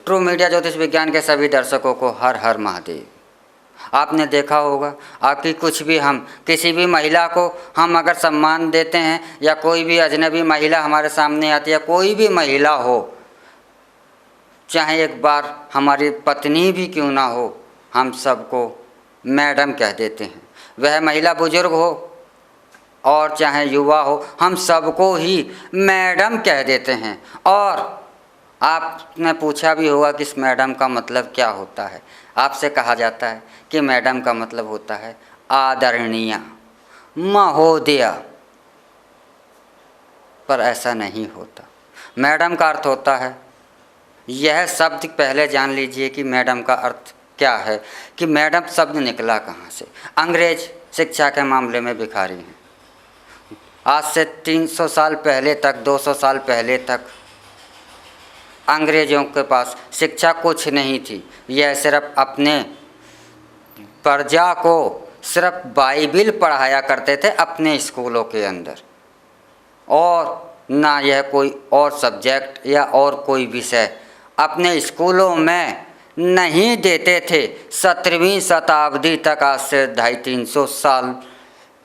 True media ज्योतिष विज्ञान के सभी दर्शकों को हर हर महादेव। आपने देखा होगा आपकी कुछ भी हम किसी भी महिला को हम अगर सम्मान देते हैं या कोई भी अजनबी महिला हमारे सामने आती है, कोई भी महिला हो, चाहे एक बार हमारी पत्नी भी क्यों ना हो, हम सबको मैडम कह देते हैं। वह महिला बुजुर्ग हो और चाहे युवा हो, हम सबको ही मैडम कह देते हैं। और आपने पूछा भी होगा कि इस मैडम का मतलब क्या होता है। आपसे कहा जाता है कि मैडम का मतलब होता है आदरणीय, महोदया, पर ऐसा नहीं होता। मैडम का अर्थ होता है, यह शब्द पहले जान लीजिए कि मैडम का अर्थ क्या है, कि मैडम शब्द निकला कहाँ से। अंग्रेज शिक्षा के मामले में भिखारी हैं। आज से 300 साल पहले तक, 200 साल पहले तक अंग्रेज़ों के पास शिक्षा कुछ नहीं थी। यह सिर्फ अपने प्रजा को सिर्फ बाइबिल पढ़ाया करते थे अपने स्कूलों के अंदर, और ना यह कोई और सब्जेक्ट या और कोई विषय अपने स्कूलों में नहीं देते थे। 17वीं शताब्दी तक, आज से 250-300 साल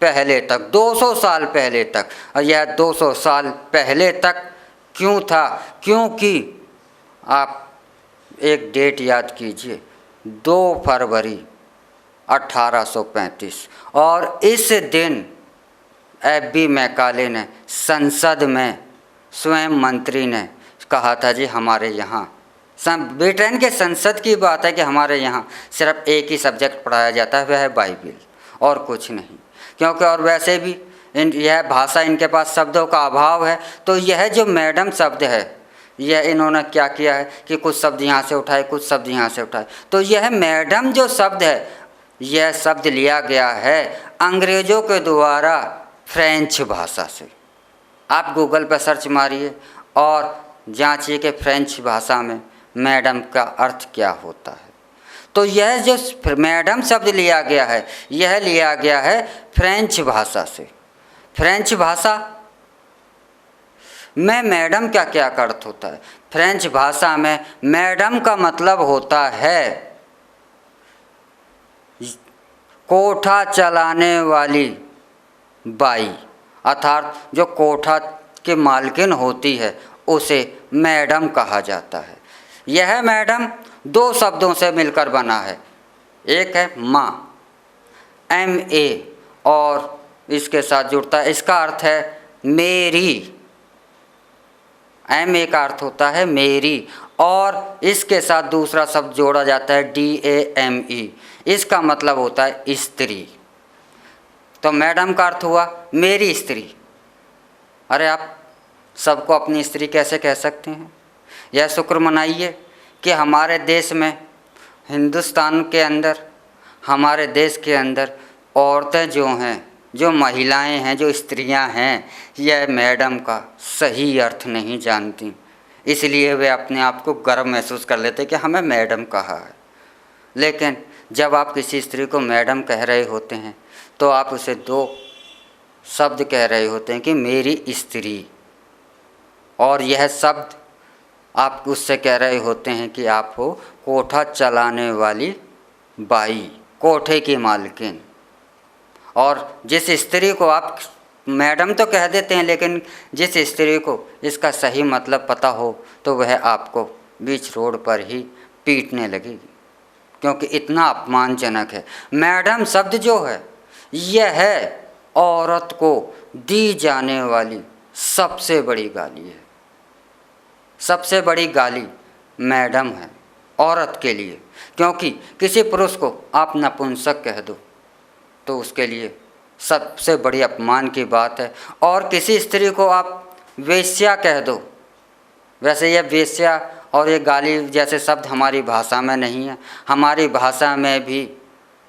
पहले तक, 200 साल पहले तक। और यह 200 साल पहले तक क्यों था? क्योंकि आप एक डेट याद कीजिए, 2 फरवरी 1835, और इस दिन एफ.बी. मैकाले ने संसद में स्वयं मंत्री ने कहा था, जी हमारे यहाँ ब्रिटेन के संसद की बात है कि हमारे यहाँ सिर्फ एक ही सब्जेक्ट पढ़ाया जाता है, वह है बाइबिल और कुछ नहीं। क्योंकि और वैसे भी यह भाषा, इनके पास शब्दों का अभाव है। तो यह जो मैडम शब्द है, यह इन्होंने क्या किया है कि कुछ शब्द यहाँ से उठाए, कुछ शब्द यहाँ से उठाए। तो यह मैडम जो शब्द है, यह शब्द लिया गया है अंग्रेज़ों के द्वारा फ्रेंच भाषा से। आप गूगल पर सर्च मारिए और जांचिए कि फ्रेंच भाषा में मैडम का अर्थ क्या होता है। तो यह जो मैडम शब्द लिया गया है, यह लिया गया है फ्रेंच भाषा से। फ्रेंच भाषा में मैडम का क्या अर्थ होता है? फ्रेंच भाषा में मैडम का मतलब होता है कोठा चलाने वाली बाई, अर्थात जो कोठा के मालकिन होती है उसे मैडम कहा जाता है। यह मैडम 2 शब्दों से मिलकर बना है। एक है माँ, MA, और इसके साथ जुड़ता है, इसका अर्थ है मेरी। MA का अर्थ होता है मेरी, और इसके साथ दूसरा शब्द जोड़ा जाता है DAME, इसका मतलब होता है स्त्री। तो मैडम का अर्थ हुआ मेरी स्त्री। अरे आप सबको अपनी स्त्री कैसे कह सकते हैं? यह शुक्र मनाइए कि हमारे देश में, हिंदुस्तान के अंदर, हमारे देश के अंदर औरतें जो हैं, जो महिलाएं हैं, जो स्त्रियां हैं, यह मैडम का सही अर्थ नहीं जानती। इसलिए वे अपने आप को गर्व महसूस कर लेते कि हमें मैडम कहा है। लेकिन जब आप किसी स्त्री को मैडम कह रहे होते हैं तो आप उसे 2 शब्द कह रहे होते हैं कि मेरी स्त्री, और यह शब्द आप उससे कह रहे होते हैं कि आप हो कोठा चलाने वाली बाई, कोठे की मालकिन। और जिस स्त्री को आप मैडम तो कह देते हैं, लेकिन जिस स्त्री को इसका सही मतलब पता हो तो वह आपको बीच रोड पर ही पीटने लगेगी, क्योंकि इतना अपमानजनक है। मैडम शब्द जो है, यह है औरत को दी जाने वाली सबसे बड़ी गाली है। सबसे बड़ी गाली मैडम है औरत के लिए, क्योंकि किसी पुरुष को आप नपुंसक कह दो तो उसके लिए सबसे बड़ी अपमान की बात है, और किसी स्त्री को आप वेश्या कह दो। वैसे यह वेश्या और ये गाली जैसे शब्द हमारी भाषा में नहीं है। हमारी भाषा में भी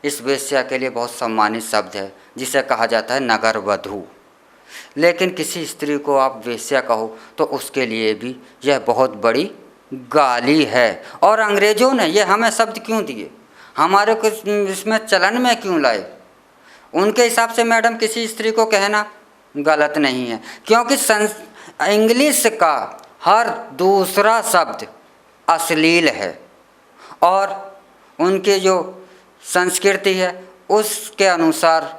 इस वेश्या के लिए बहुत सम्मानित शब्द है, जिसे कहा जाता है नगर वधू। लेकिन किसी स्त्री को आप वेश्या कहो तो उसके लिए भी यह बहुत बड़ी गाली है। और अंग्रेज़ों ने ये हमें शब्द क्यों दिए, हमारे को इसमें चलन में क्यों लाए? उनके हिसाब से मैडम किसी स्त्री को कहना गलत नहीं है, क्योंकि इंग्लिश का हर दूसरा शब्द अश्लील है और उनकी जो संस्कृति है उसके अनुसार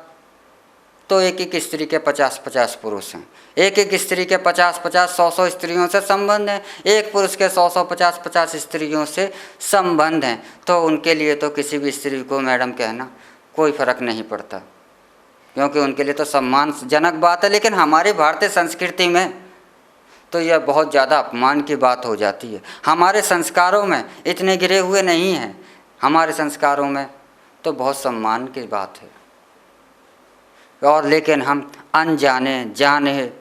तो एक एक स्त्री के 50-50 पुरुष हैं, एक एक स्त्री के 50-50 100-100 स्त्रियों से संबंध हैं, एक पुरुष के 100-100 50-50 स्त्रियों से संबंध हैं। तो उनके लिए तो किसी भी स्त्री को मैडम कहना कोई फर्क नहीं पड़ता, क्योंकि उनके लिए तो सम्मानजनक बात है। लेकिन हमारी भारतीय संस्कृति में तो यह बहुत ज़्यादा अपमान की बात हो जाती है। हमारे संस्कारों में इतने गिरे हुए नहीं हैं, हमारे संस्कारों में तो बहुत सम्मान की बात है। और लेकिन हम अनजाने जाने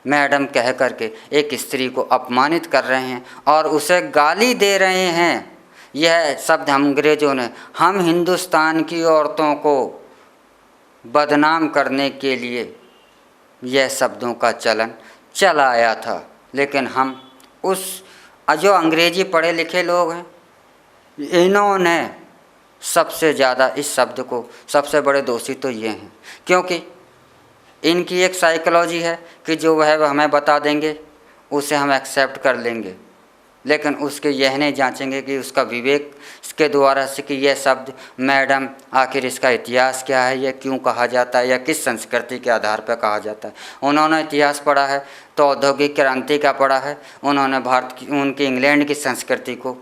मैडम कह करके एक स्त्री को अपमानित कर रहे हैं और उसे गाली दे रहे हैं। यह शब्द अंग्रेज़ों ने हम हिंदुस्तान की औरतों को बदनाम करने के लिए यह शब्दों का चलन चलाया था। लेकिन हम उस जो अंग्रेजी पढ़े लिखे लोग हैं, इन्होंने सबसे ज़्यादा इस शब्द को, सबसे बड़े दोषी तो ये हैं, क्योंकि इनकी एक साइकोलॉजी है कि जो वह हमें बता देंगे उसे हम एक्सेप्ट कर लेंगे, लेकिन उसके यह नहीं जांचेंगे कि उसका विवेक इसके द्वारा से कि यह शब्द मैडम आखिर इसका इतिहास क्या है, यह क्यों कहा जाता है या किस संस्कृति के आधार पर कहा जाता है। उन्होंने इतिहास पढ़ा है तो औद्योगिक क्रांति का पढ़ा है, उन्होंने भारत की, उनकी इंग्लैंड की संस्कृति को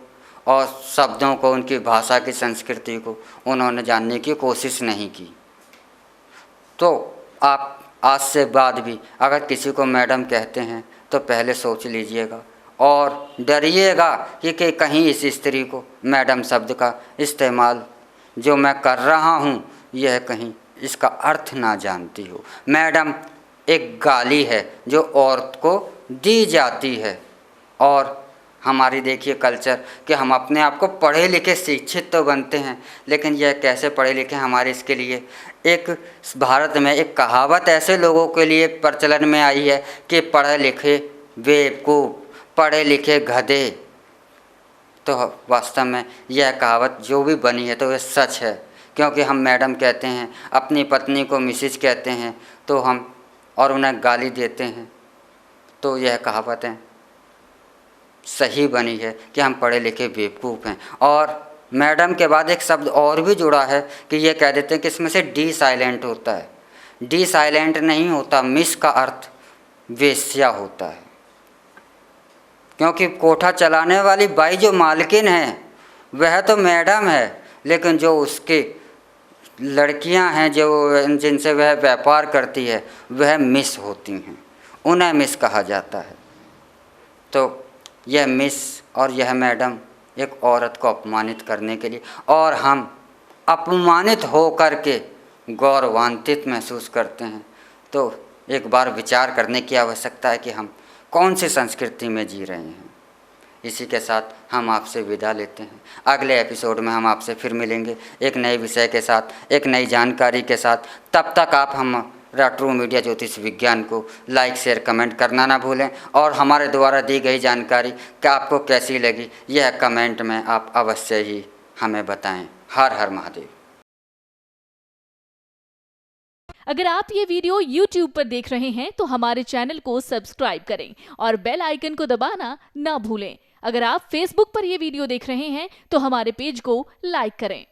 और शब्दों को, उनकी भाषा की संस्कृति को उन्होंने जानने की कोशिश नहीं की। तो आप आज से बाद भी अगर किसी को मैडम कहते हैं तो पहले सोच लीजिएगा और डरिएगा कि कहीं इस स्त्री को मैडम शब्द का इस्तेमाल जो मैं कर रहा हूँ यह कहीं इसका अर्थ ना जानती हो। मैडम एक गाली है जो औरत को दी जाती है। और हमारी देखिए कल्चर कि हम अपने आप को पढ़े लिखे शिक्षित तो बनते हैं, लेकिन यह कैसे पढ़े लिखे हमारे इसके लिए एक भारत में एक कहावत ऐसे लोगों के लिए प्रचलन में आई है कि पढ़े लिखे बेवकूफ़, पढ़े लिखे गधे। तो वास्तव में यह कहावत जो भी बनी है तो यह सच है, क्योंकि हम मैडम कहते हैं, अपनी पत्नी को मिसेज कहते हैं तो हम और उन्हें गाली देते हैं, तो यह कहावतें सही बनी है कि हम पढ़े लिखे बेवकूफ़ हैं। और मैडम के बाद एक शब्द और भी जुड़ा है कि ये कह देते हैं कि इसमें से डी साइलेंट होता है। डी साइलेंट नहीं होता, मिस का अर्थ वेश्या होता है, क्योंकि कोठा चलाने वाली बाई जो मालकिन है वह तो मैडम है, लेकिन जो उसके लड़कियां हैं जो जिनसे वह व्यापार करती है वह मिस होती हैं, उन्हें मिस कहा जाता है। तो यह मिस और यह मैडम एक औरत को अपमानित करने के लिए, और हम अपमानित हो कर के गौरवान्वित महसूस करते हैं। तो एक बार विचार करने की आवश्यकता है कि हम कौन सी संस्कृति में जी रहे हैं। इसी के साथ हम आपसे विदा लेते हैं। अगले एपिसोड में हम आपसे फिर मिलेंगे एक नए विषय के साथ, एक नई जानकारी के साथ। तब तक आप हमारा ट्रू मीडिया ज्योतिष विज्ञान को लाइक शेयर कमेंट करना ना भूलें, और हमारे द्वारा दी गई जानकारी क्या आपको कैसी लगी यह कमेंट में आप अवश्य ही हमें बताएं। हर हर महादेव। अगर आप ये वीडियो YouTube पर देख रहे हैं तो हमारे चैनल को सब्सक्राइब करें और बेल आइकन को दबाना ना भूलें। अगर आप Facebook पर ये वीडियो देख रहे हैं तो हमारे पेज को लाइक करें।